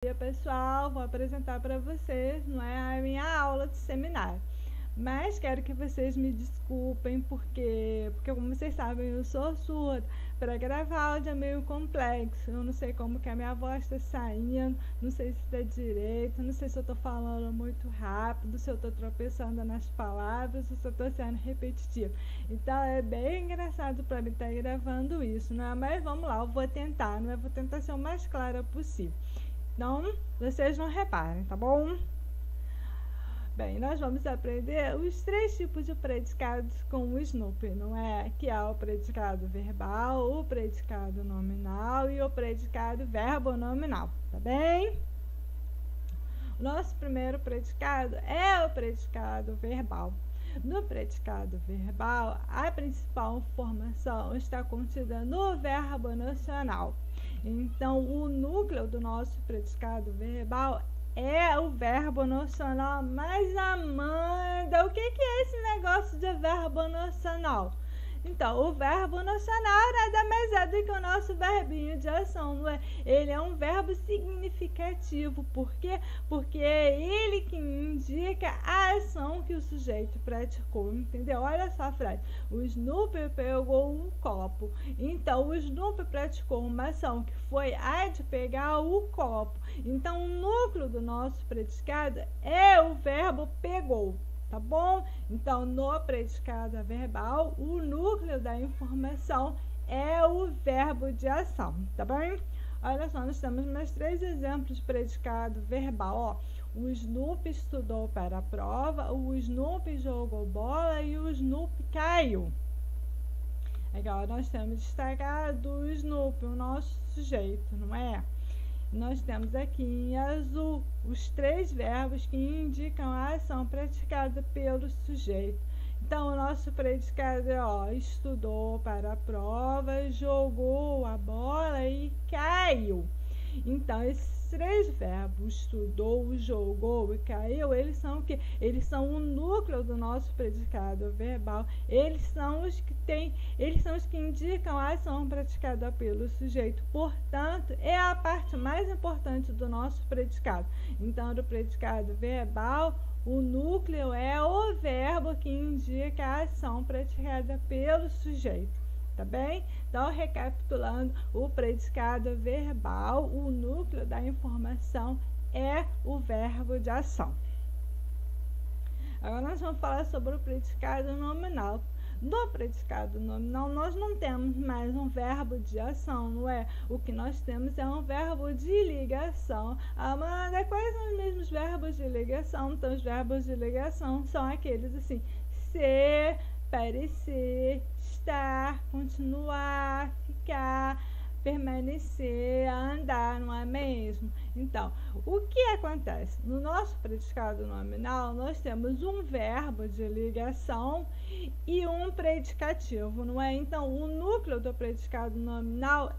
Dia pessoal, vou apresentar para vocês, não é a minha aula de seminário, mas quero que vocês me desculpem porque como vocês sabem eu sou surda. Para gravar áudio é meio complexo, eu não sei como que a minha voz está saindo, não sei se está direito, não sei se eu estou falando muito rápido, se eu estou tropeçando nas palavras, se eu estou sendo repetitivo. Então é bem engraçado para mim estar gravando isso, não é? Mas vamos lá, eu vou tentar, não é? Vou tentar ser o mais clara possível. Então, vocês não reparem, tá bom? Bem, nós vamos aprender os 3 tipos de predicados com o Snoopy, não é? Que é o predicado verbal, o predicado nominal e o predicado verbonominal, tá bem? O nosso primeiro predicado é o predicado verbal. No predicado verbal, a principal informação está contida no verbo nacional. Então, o núcleo do nosso predicado verbal é o verbo nacional. Mas, Amanda, o que é esse negócio de verbo nacional? Então, o verbo nacional nada mais é do que o nosso verbinho de ação, não é? Ele é um verbo significativo. Por quê? Porque é ele que indica a ação que o sujeito praticou, entendeu? Olha só a frase. O Snoopy pegou um copo. Então, o Snoopy praticou uma ação que foi a de pegar o copo. Então, o núcleo do nosso predicado é o verbo pegou. Tá bom? Então, no predicado verbal, o núcleo da informação é o verbo de ação, tá bem? Olha só, nós temos mais 3 exemplos de predicado verbal, ó. O Snoopy estudou para a prova, o Snoopy jogou bola e o Snoopy caiu. Agora, nós temos destacado o Snoopy, o nosso sujeito, não é? Nós temos aqui em azul os 3 verbos que indicam a ação praticada pelo sujeito. Então, o nosso predicado é, ó, estudou para a prova, jogou a bola e caiu. Então, esses 3 verbos, estudou, jogou e caiu, eles são o quê? Eles são o núcleo do nosso predicado verbal. Eles são os que indicam a ação praticada pelo sujeito. Portanto, é a parte mais importante do nosso predicado. Então, do predicado verbal, o núcleo é o verbo que indica a ação praticada pelo sujeito. Tá bem? Então, recapitulando, o predicado verbal, o núcleo da informação é o verbo de ação. Agora nós vamos falar sobre o predicado nominal. No predicado nominal, nós não temos mais um verbo de ação, não é? O que nós temos é um verbo de ligação. Amanda, quais são os mesmos verbos de ligação? Então, os verbos de ligação são aqueles assim: ser, parecer, estar, continuar, ficar, permanecer, andar, não é mesmo? Então, o que acontece? No nosso predicado nominal, nós temos um verbo de ligação e um predicativo, não é? Então, o núcleo do predicado nominal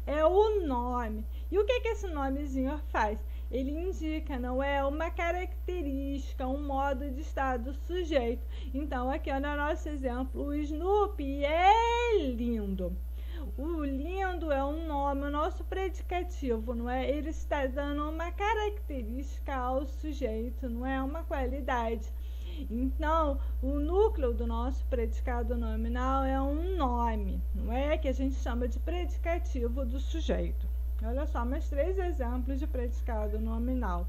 é o nome. E o que esse nomezinho faz? Ele indica, não é, uma característica, um modo de estar do sujeito. Então, aqui no nosso exemplo, o Snoopy é lindo. O lindo é um nome, o nosso predicativo, não é? Ele está dando uma característica ao sujeito, não é? Uma qualidade. Então, o núcleo do nosso predicado nominal é um nome, não é? Que a gente chama de predicativo do sujeito. Olha só, mais 3 exemplos de predicado nominal.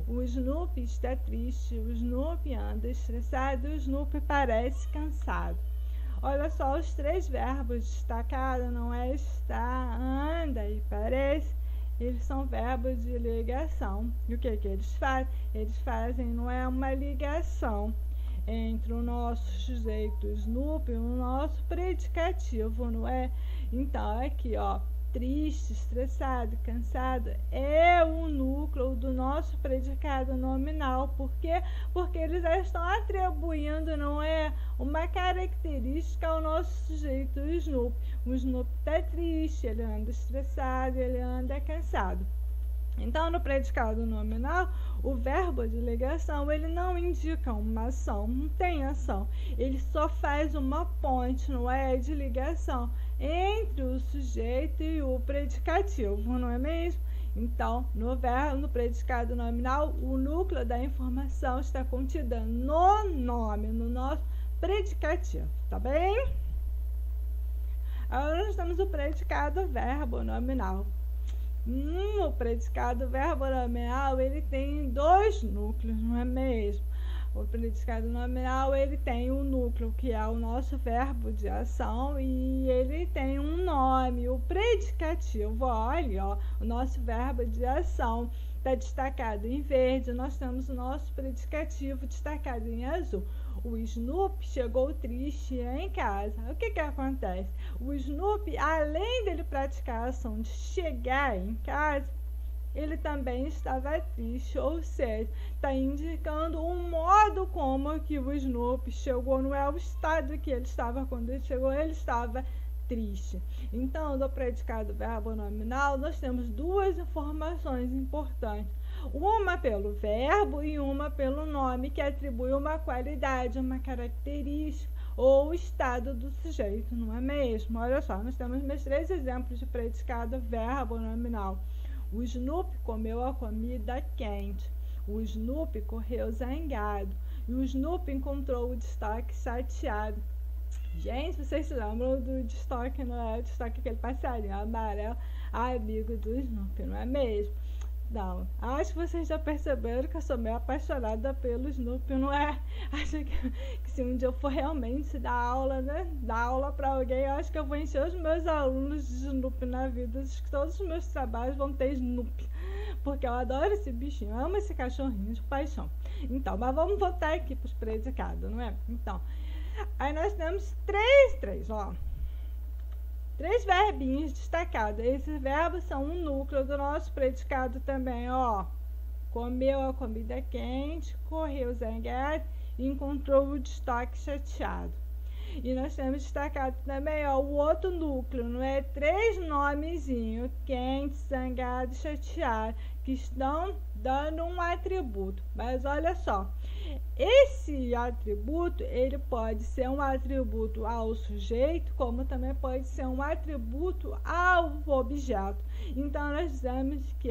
O Snoopy está triste, o Snoopy anda estressado, o Snoopy parece cansado. Olha só, os 3 verbos destacados, não é? Está, anda e parece. Eles são verbos de ligação. E o que eles fazem? Eles fazem, não é, uma ligação entre o nosso sujeito Snoopy e o nosso predicativo, não é? Então, aqui, ó, triste, estressado, cansado é o núcleo do nosso predicado nominal. Por quê? Porque eles já estão atribuindo, não é, uma característica ao nosso sujeito Snoopy. O Snoopy está triste, ele anda estressado, ele anda cansado. Então, no predicado nominal, o verbo de ligação, ele não indica uma ação, não tem ação. Ele só faz uma ponte, não é, de ligação entre o sujeito e o predicativo, não é mesmo? Então, no predicado nominal, o núcleo da informação está contida no nome, no nosso predicativo, tá bem? Agora nós temos o predicado verbo nominal. O predicado verbo nominal, ele tem dois núcleos, não é mesmo? O predicado nominal, ele tem um núcleo que é o nosso verbo de ação e ele tem um nome, o predicativo. Olha, ó, o nosso verbo de ação está destacado em verde, nós temos o nosso predicativo destacado em azul. O Snoopy chegou triste em casa. O que acontece? O Snoopy, além dele praticar a ação de chegar em casa, ele também estava triste, ou seja, está indicando o modo como que o Snoopy chegou, não é o estado que ele estava quando ele chegou, ele estava triste. Então, do predicado verbo nominal, nós temos duas informações importantes. Uma pelo verbo e uma pelo nome, que atribui uma qualidade, uma característica ou estado do sujeito, não é mesmo? Olha só, nós temos meus 3 exemplos de predicado verbo nominal. O Snoopy comeu a comida quente. O Snoopy correu zangado. E o Snoopy encontrou o destaque chateado. Gente, vocês se lembram do destaque, não é? O destaque aquele passarinho amarelo, amigo do Snoopy, não é mesmo? Não, acho que vocês já perceberam que eu sou meio apaixonada pelo Snoopy, não é? Acho que se um dia eu for realmente dar aula, né? Dar aula para alguém, eu acho que eu vou encher os meus alunos de Snoopy na vida. Acho que todos os meus trabalhos vão ter Snoopy. Porque eu adoro esse bichinho, eu amo esse cachorrinho de paixão. Então, mas vamos voltar aqui para os predicados, não é? Então, aí nós temos três, ó. 3 verbinhos destacados. Esses verbos são um núcleo do nosso predicado também, ó. Comeu a comida quente, correu zangado e encontrou o destaque chateado. E nós temos destacado também, ó, o outro núcleo, não é? 3 nomezinhos, quente, zangado e chateado, que estão dando um atributo. Mas olha só, esse atributo, ele pode ser um atributo ao sujeito, como também pode ser um atributo ao objeto. Então, nós dizemos que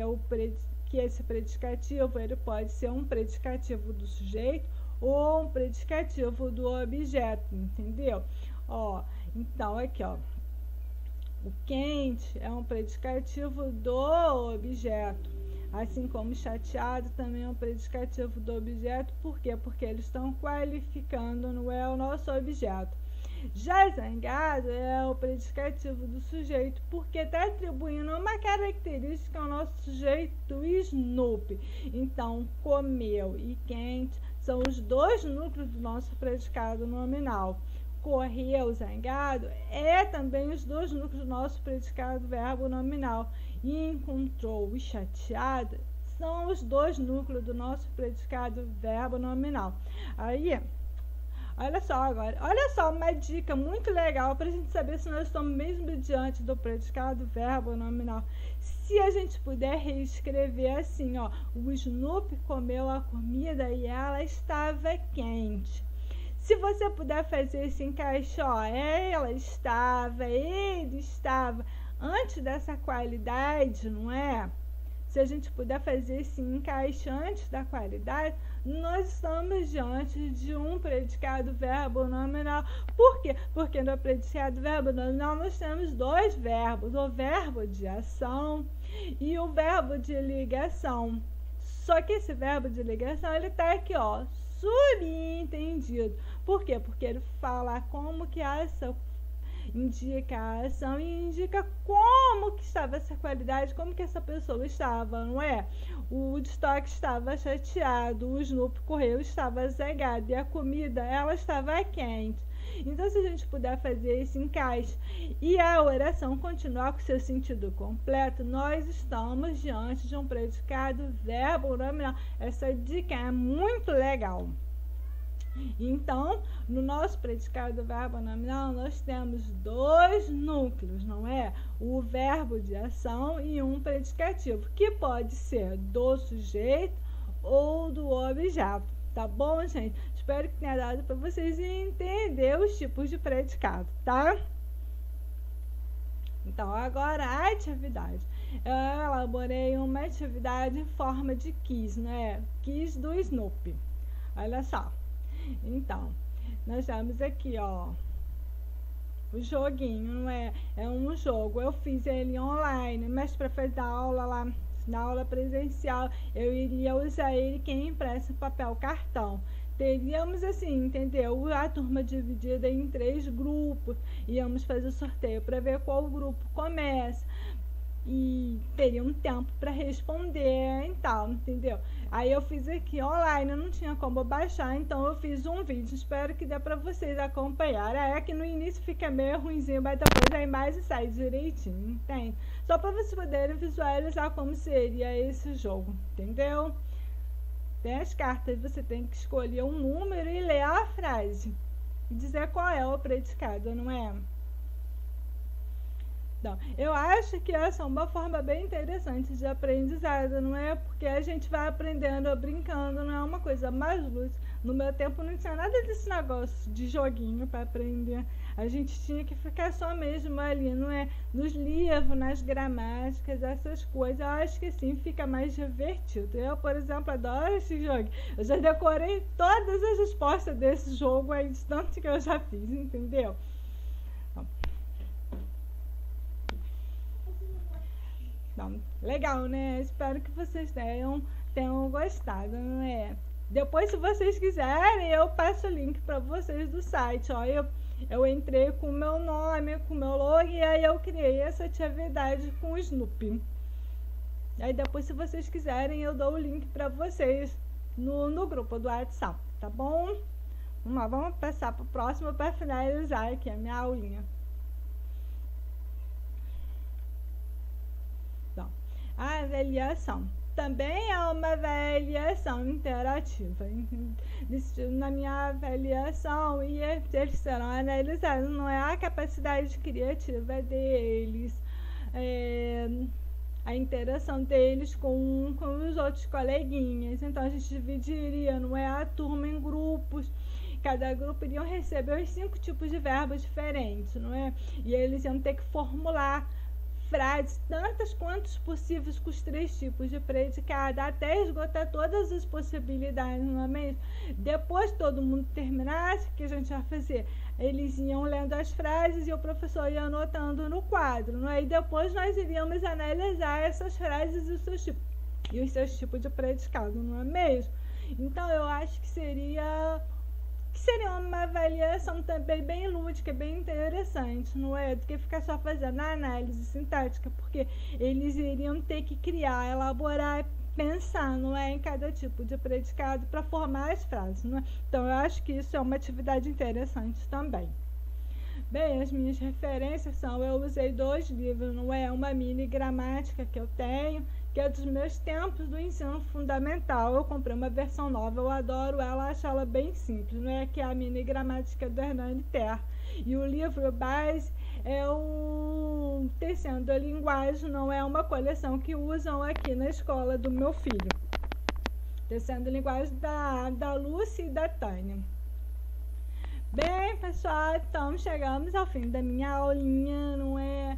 esse predicativo, ele pode ser um predicativo do sujeito ou um predicativo do objeto, entendeu? Ó, então, aqui, ó, o quente é um predicativo do objeto. Assim como chateado também é um predicativo do objeto. Por quê? Porque eles estão qualificando, não é o nosso objeto. Já zangado é o predicativo do sujeito, porque está atribuindo uma característica ao nosso sujeito Snoopy. Então, comeu e quente são os 2 núcleos do nosso predicado nominal. Correu, zangado, é também os 2 núcleos do nosso predicado verbo nominal. E encontrou e chateado são os 2 núcleos do nosso predicado verbo nominal. Aí, olha só agora, olha só uma dica muito legal para a gente saber se nós estamos mesmo diante do predicado verbo nominal. Se a gente puder reescrever assim, ó, o Snoopy comeu a comida e ela estava quente. Se você puder fazer esse encaixe, ó, ela estava, ele estava, antes dessa qualidade, não é? Se a gente puder fazer esse encaixe antes da qualidade, nós estamos diante de um predicado verbo nominal. Por quê? Porque no predicado verbo nominal nós temos 2 verbos, o verbo de ação e o verbo de ligação. Só que esse verbo de ligação, ele está aqui, ó, subentendido. Por quê? Porque ele fala como que a ação indica a ação e indica como que estava essa qualidade, como que essa pessoa estava, não é? O destaque estava chateado, o Snoopy correu, estava zangado e a comida, ela estava quente. Então, se a gente puder fazer esse encaixe e a oração continuar com seu sentido completo, nós estamos diante de um predicado verbo nominal. Essa dica é muito legal. Então, no nosso predicado verbo nominal, nós temos 2 núcleos, não é? O verbo de ação e um predicativo, que pode ser do sujeito ou do objeto. Tá bom, gente? Espero que tenha dado para vocês entender os tipos de predicado, tá? Então, agora a atividade. eu elaborei uma atividade em forma de quiz, né? Quiz do Snoopy. Olha só. Então, nós temos aqui, ó, o joguinho, não é? É um jogo. Eu fiz ele online, mas para fazer a aula lá, na aula presencial, eu iria usar ele que é impresso em papel cartão. Teríamos assim, entendeu? A turma dividida em 3 grupos. Íamos fazer o sorteio para ver qual grupo começa. E teria um tempo para responder e tal, entendeu? Aí eu fiz aqui online, eu não tinha como baixar, então eu fiz um vídeo. Espero que dê para vocês acompanharem. É que no início fica meio ruimzinho, mas depois a imagem sai direitinho, entende? Só para vocês poderem visualizar como seria esse jogo, entendeu? Tem as cartas, você tem que escolher um número e ler a frase. E dizer qual é o predicado, não é? Então, eu acho que essa é uma forma bem interessante de aprendizado, não é? Porque a gente vai aprendendo, brincando, não é uma coisa mais lúdica. No meu tempo não tinha nada desse negócio de joguinho para aprender. A gente tinha que ficar só mesmo ali, não é? Nos livros, nas gramáticas, essas coisas. Eu acho que assim fica mais divertido. Eu, por exemplo, adoro esse jogo. Eu já decorei todas as respostas desse jogo aí, de tanto que eu já fiz, entendeu? Então, legal, né? Espero que vocês tenham gostado, não é? Depois, se vocês quiserem, eu passo o link para vocês do site. Ó, eu entrei com o meu nome, com o meu log, e aí eu criei essa atividade com o Snoopy. Aí depois, se vocês quiserem, eu dou o link para vocês no grupo do WhatsApp, tá bom? Vamos passar para o próximo para finalizar aqui a minha aulinha. Então, a avaliação também é uma avaliação interativa. Na minha avaliação, e eles serão analisados, não é a capacidade criativa deles, a interação deles com os outros coleguinhas. Então, a gente dividiria, não é, a turma em grupos. Cada grupo iriam receber os 5 tipos de verbos diferentes, não é? E eles iam ter que formular frases, tantas quantas possíveis com os 3 tipos de predicado, até esgotar todas as possibilidades, não é mesmo? Depois que todo mundo terminasse, o que a gente ia fazer? Eles iam lendo as frases e o professor ia anotando no quadro, não é? E depois nós iríamos analisar essas frases e os seus tipos de predicado, não é mesmo? Então, eu acho que seria uma avaliação também bem lúdica, bem interessante, não é? Do que ficar só fazendo a análise sintática, porque eles iriam ter que criar, elaborar, pensar, não é? Em cada tipo de predicado para formar as frases, não é? Então, eu acho que isso é uma atividade interessante também. Bem, as minhas referências são, eu usei 2 livros, não é? Uma mini gramática que eu tenho, que é dos meus tempos do ensino fundamental. Eu comprei uma versão nova, eu adoro ela, acho ela bem simples, não é? Que é a mini gramática do Hernani Terra. E o livro base é o Tecendo a Linguagem, não é uma coleção que usam aqui na escola do meu filho. Tecendo a Linguagem da Lúcia e da Tânia. Bem, pessoal, então chegamos ao fim da minha aulinha, não é?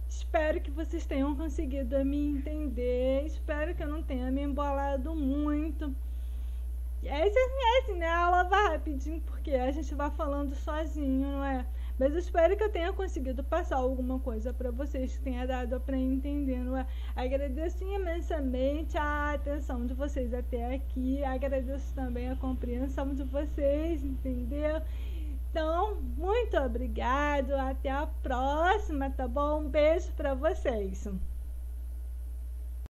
Espero que vocês tenham conseguido me entender, espero que eu não tenha me embolado muito. E aí vocês conhecem, né? A aula vai rapidinho, porque a gente vai falando sozinho, não é? Mas eu espero que eu tenha conseguido passar alguma coisa para vocês, que tenha dado para entender, não é? Agradeço imensamente a atenção de vocês até aqui, agradeço também a compreensão de vocês, entendeu? Então, muito obrigado, até a próxima, tá bom? Um beijo para vocês.